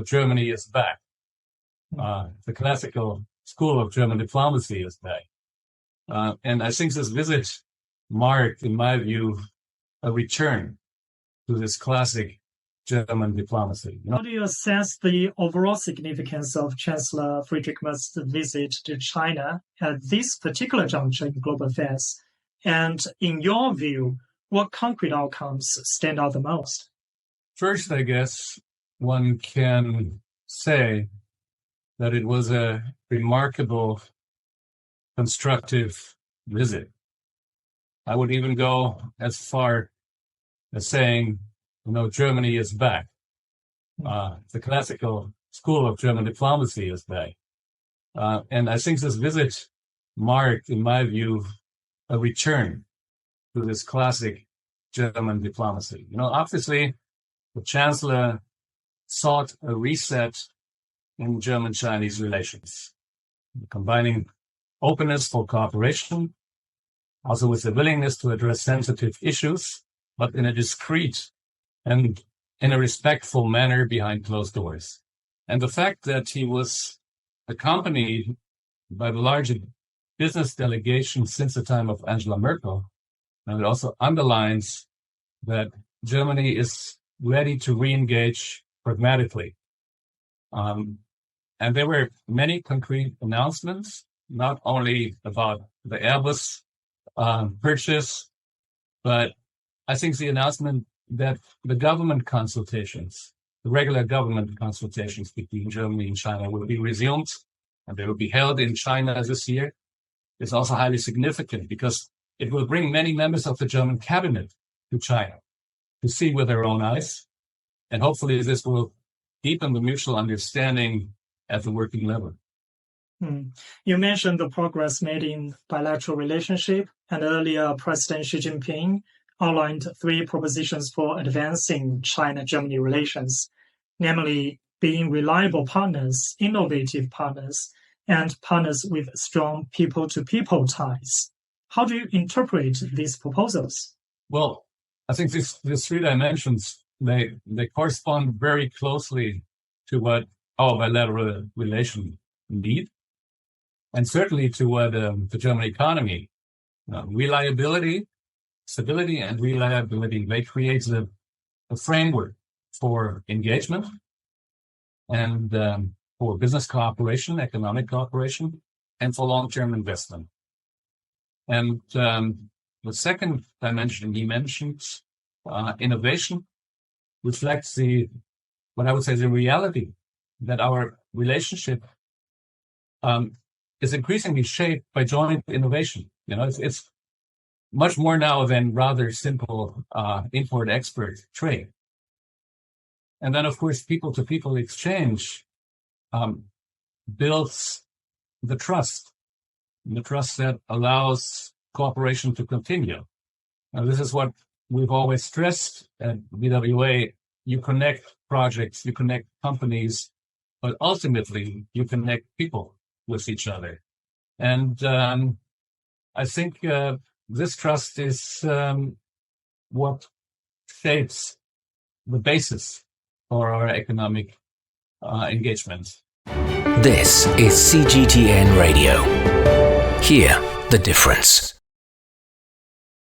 Germany is back. The classical school of German diplomacy is back. And I think this visit marked, in my view, a return to this classic German diplomacy. How do you assess the overall significance of Chancellor Friedrich Merz's visit to China at this particular juncture in global affairs? And in your view, what concrete outcomes stand out the most? First, I guess one can say that it was a remarkable, constructive visit. I would even go as far as saying, Germany is back. The classical school of German diplomacy is back. And I think this visit marked, in my view, a return to this classic German diplomacy. Obviously, the Chancellor sought a reset in German-Chinese relations, combining openness for cooperation, also with the willingness to address sensitive issues, but in a discreet and in a respectful manner behind closed doors. And the fact that he was accompanied by the largest business delegation since the time of Angela Merkel, and it also underlines that Germany is ready to re-engage pragmatically. And there were many concrete announcements, not only about the Airbus purchase, but I think the announcement that the government consultations, the regular government consultations between Germany and China will be resumed, and they will be held in China this year, is also highly significant because it will bring many members of the German cabinet to China to see with their own eyes. And hopefully this will deepen the mutual understanding at the working level. You mentioned the progress made in bilateral relationship, and earlier President Xi Jinping outlined 3 propositions for advancing China-Germany relations, namely being reliable partners, innovative partners, and partners with strong people-to-people ties. How do you interpret these proposals? Well, I think these 3 dimensions, they correspond very closely to what our bilateral relations need, and certainly to what the German economy, reliability, stability and reliability, they create a framework for engagement and for business cooperation, economic cooperation, and for long-term investment. And the second dimension he mentioned, innovation, reflects the reality that our relationship is increasingly shaped by joint innovation. It's much more now than rather simple import-export trade. And then, of course, people-to-people exchange builds the trust that allows cooperation to continue. Now, this is what we've always stressed at BWA. You connect projects, you connect companies, but ultimately you connect people with each other. And I think this trust is what shapes the basis for our economic engagement. This is CGTN Radio. Hear the difference.